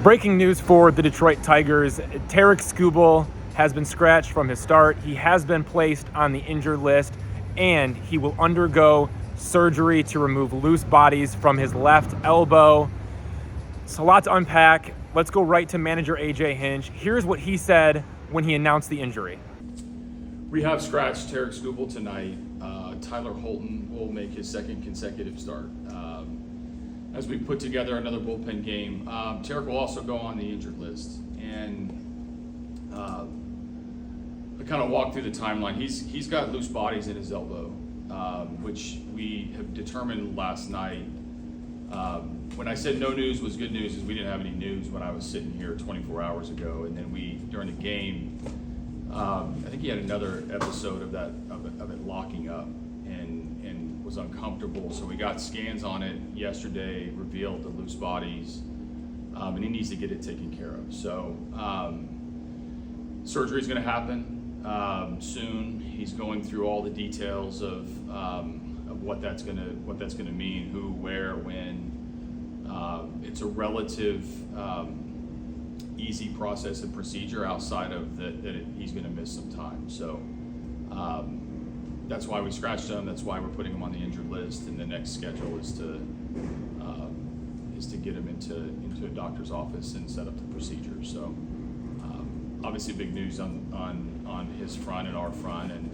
Breaking news for the Detroit Tigers. Tarik Skubal has been scratched from his start. He has been placed on the injured list, and he will undergo surgery to remove loose bodies from his left elbow. It's a lot to unpack. Let's go right to manager AJ Hinch. Here's what he said when he announced the injury. We have scratched Tarik Skubal tonight. Tyler Holton will make his second consecutive start. As we put together another bullpen game, Tarik will also go on the injured list. And I kind of walk through the timeline. He's got loose bodies in his elbow, which we have determined last night. When I said no news was good news, is we didn't have any news when I was sitting here 24 hours ago, and then during the game, I think he had another episode of it locking up and was uncomfortable. So we got scans on it yesterday, revealed the loose bodies, and he needs to get it taken care of. So surgery is going to happen soon. He's going through all the details of what that's going to mean, who, where, when. It's a relative easy process and procedure outside of that he's going to miss some time. So that's why we scratched him. That's why we're putting him on the injured list. And the next schedule is to get him into a doctor's office and set up the procedure. So obviously big news on his front and our front, and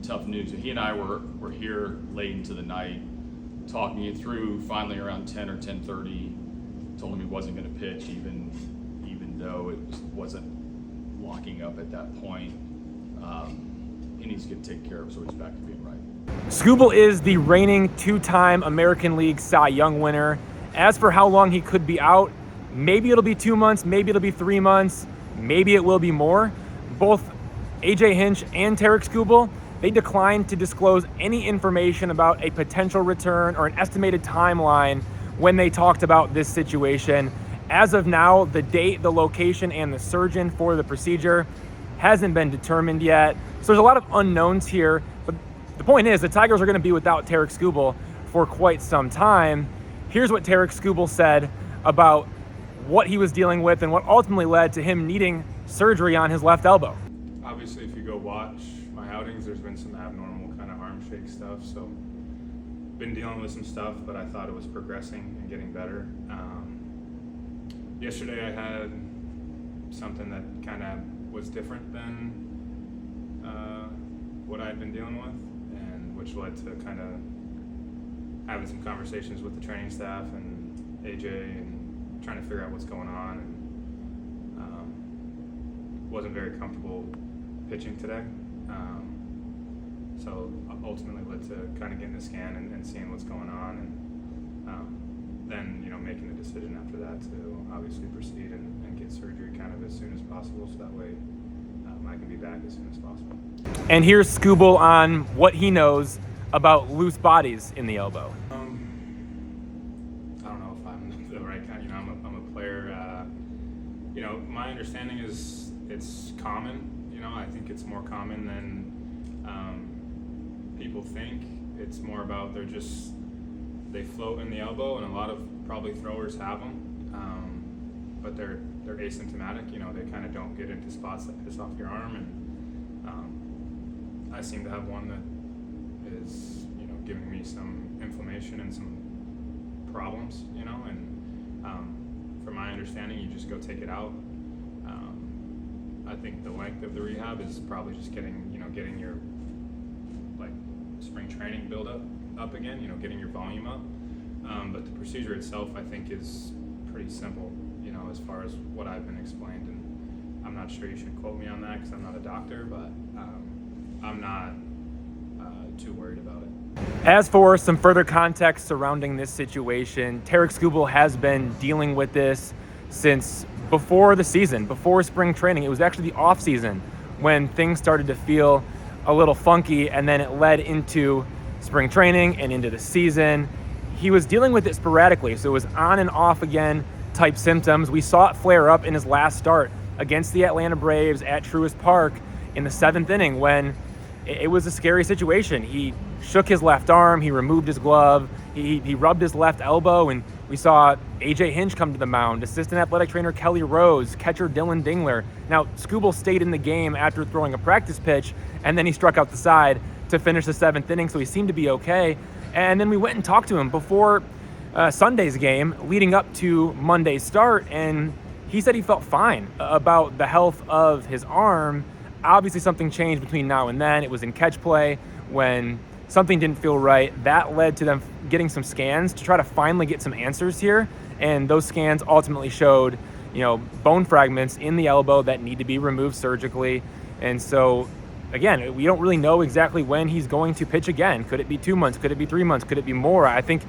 tough news. He and I were here late into the night, talking it through. Finally around 10 or 10:30, told him he wasn't going to pitch, even though it wasn't locking up at that point. He needs to get taken care of so he's back to being right. Skubal is the reigning two-time American League Cy Young winner. As for how long he could be out, maybe it'll be 2 months, maybe it'll be 3 months, maybe it will be more. Both AJ Hinch and Tarik Skubal, they declined to disclose any information about a potential return or an estimated timeline when they talked about this situation. As of now, the date, the location, and the surgeon for the procedure hasn't been determined yet. So there's a lot of unknowns here, but the point is the Tigers are going to be without Tarik Skubal for quite some time. Here's what Tarik Skubal said about what he was dealing with and what ultimately led to him needing surgery on his left elbow. Obviously, if you go watch my outings, there's been some abnormal kind of arm shake stuff. So, been dealing with some stuff, but I thought it was progressing and getting better. Yesterday, I had something that kind of was different than what I had been dealing with, and which led to kind of having some conversations with the training staff and AJ and trying to figure out what's going on. And wasn't very comfortable pitching today. So ultimately led to kind of getting the scan and seeing what's going on, and then making the decision after that to obviously proceed and get surgery kind of as soon as possible, so that way I can be back as soon as possible. And here's Skubal on what he knows about loose bodies in the elbow. I don't know if I'm the right kind. I'm a player. My understanding is it's common. I think it's more common than people think. It's more about they float in the elbow, and a lot of probably throwers have them, but they're asymptomatic. They kind of don't get into spots that piss off your arm, and I seem to have one that is giving me some inflammation and some problems. And from my understanding, you just go take it out. I think the length of the rehab is probably just getting your spring training build up again, getting your volume up. But the procedure itself, I think, is pretty simple, as far as what I've been explained. And I'm not sure you should quote me on that because I'm not a doctor, but I'm not too worried about it. As for some further context surrounding this situation, Tarik Skubal has been dealing with this since before the season, before spring training. It was actually the off season when things started to feel a little funky, and then it led into spring training and into the season. He was dealing with it sporadically, so it was on and off again type symptoms. We saw it flare up in his last start against the Atlanta Braves at Truist Park in the 7th inning when it was a scary situation. He shook his left arm, he removed his glove, he rubbed his left elbow, and We saw AJ Hinch come to the mound, assistant athletic trainer Kelly Rose, catcher Dylan Dingler. Now, Skubal stayed in the game after throwing a practice pitch, and then he struck out the side to finish the 7th inning, so he seemed to be okay. And then we went and talked to him before Sunday's game, leading up to Monday's start, and he said he felt fine about the health of his arm. Obviously, something changed between now and then. It was in catch play when something didn't feel right. That led to them getting some scans to try to finally get some answers here. And those scans ultimately showed, bone fragments in the elbow that need to be removed surgically. And so, again, we don't really know exactly when he's going to pitch again. Could it be 2 months? Could it be 3 months? Could it be more? I think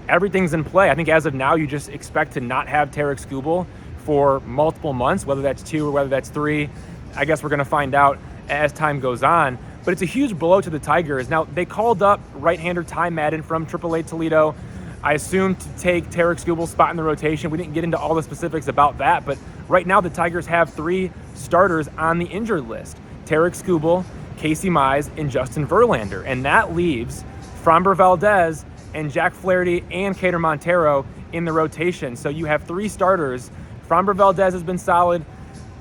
everything's in play. I think as of now, you just expect to not have Tarik Skubal for multiple months, whether that's 2 or whether that's 3. I guess we're going to find out as time goes on. But it's a huge blow to the Tigers. Now, they called up right-hander Ty Madden from AAA Toledo, I assumed to take Tarik Skubal's spot in the rotation. We didn't get into all the specifics about that, but right now the Tigers have 3 starters on the injured list: Tarik Skubal, Casey Mize, and Justin Verlander. And that leaves Framber Valdez and Jack Flaherty and Kader Montero in the rotation. So you have 3 starters. Framber Valdez has been solid,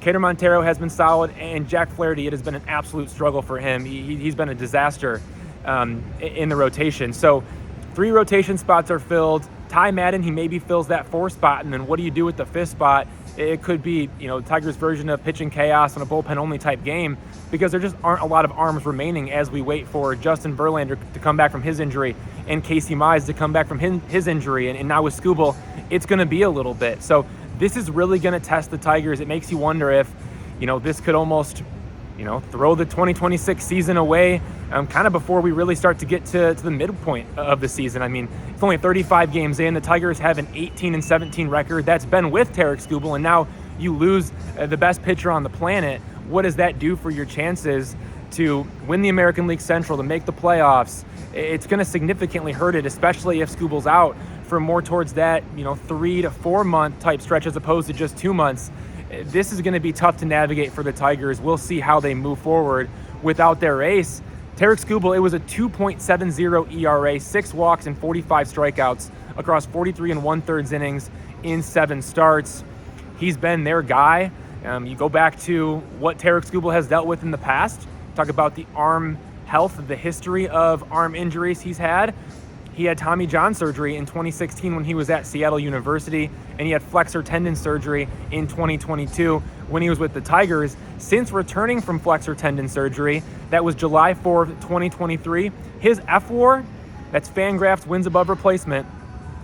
Kader Montero has been solid, and Jack Flaherty, it has been an absolute struggle for him. He's been a disaster in the rotation. So 3 rotation spots are filled. Ty Madden, he maybe fills that 4th spot, and then what do you do with the 5th spot? It could be, the Tigers' version of pitching chaos in a bullpen-only type game, because there just aren't a lot of arms remaining as we wait for Justin Verlander to come back from his injury and Casey Mize to come back from his injury. And now with Skubal, it's going to be a little bit. So this is really going to test the Tigers. It makes you wonder if, this could almost, throw the 2026 season away kind of before we really start to get to the midpoint of the season. I mean, it's only 35 games in. The Tigers have an 18-17 record. That's been with Tarik Skubal, and now you lose the best pitcher on the planet. What does that do for your chances to win the American League Central, to make the playoffs? It's going to significantly hurt it, especially if Skubal's out for more towards that, 3 to 4 month type stretch as opposed to just 2 months. This is going to be tough to navigate for the Tigers. We'll see how they move forward without their ace. Tarik Skubal, it was a 2.70 ERA, 6 walks and 45 strikeouts across 43 1/3 innings in 7 starts. He's been their guy. You go back to what Tarik Skubal has dealt with in the past, talk about the arm health, the history of arm injuries he's had. He had Tommy John surgery in 2016 when he was at Seattle University, and he had flexor tendon surgery in 2022 when he was with the Tigers. Since returning from flexor tendon surgery, that was July 4th, 2023, his F-WAR, that's Fangraphs wins above replacement,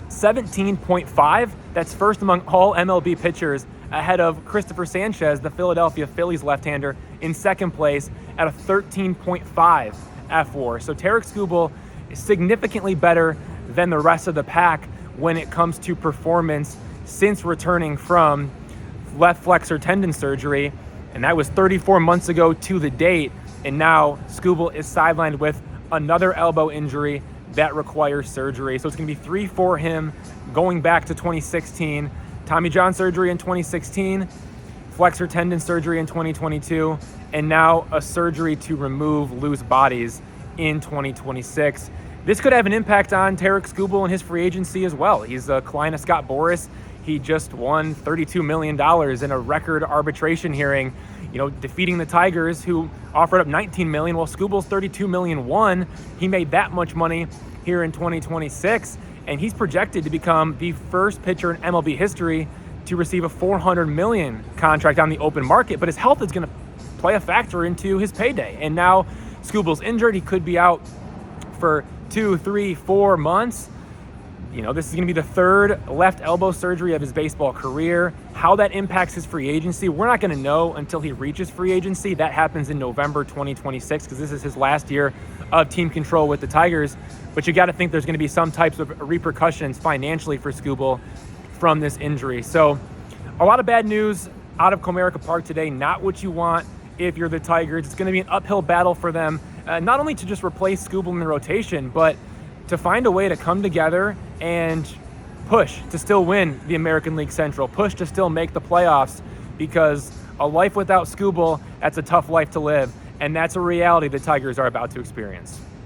17.5. That's first among all MLB pitchers, ahead of Christopher Sanchez, the Philadelphia Phillies left-hander, in second place at a 13.5 F-WAR. So Tarik Skubal is significantly better than the rest of the pack when it comes to performance since returning from left flexor tendon surgery, and that was 34 months ago to the date. And now Skubal is sidelined with another elbow injury that requires surgery. So it's going to be 3 for him going back to 2016. Tommy John surgery in 2016, flexor tendon surgery in 2022, and now a surgery to remove loose bodies in 2026. This could have an impact on Tarik Skubal and his free agency as well. He's a client of Scott Boras. He just won $32 million in a record arbitration hearing, defeating the Tigers, who offered up $19 million, while Skubal's $32 million won. He made that much money here in 2026, and he's projected to become the first pitcher in MLB history to receive a $400 million contract on the open market. But his health is going to play a factor into his payday. And now Skubal's injured. He could be out for 2, 3, 4 months. This is going to be the 3rd left elbow surgery of his baseball career. How that impacts his free agency, we're not going to know until he reaches free agency. That happens in November 2026, because this is his last year of team control with the Tigers. But you got to think there's going to be some types of repercussions financially for Skubal from this injury. So a lot of bad news out of Comerica Park today. Not what you want if you're the Tigers. It's going to be an uphill battle for them, not only to just replace Skubal in the rotation, but to find a way to come together and push to still win the American League Central, push to still make the playoffs, because a life without Skubal, that's a tough life to live, and that's a reality the Tigers are about to experience.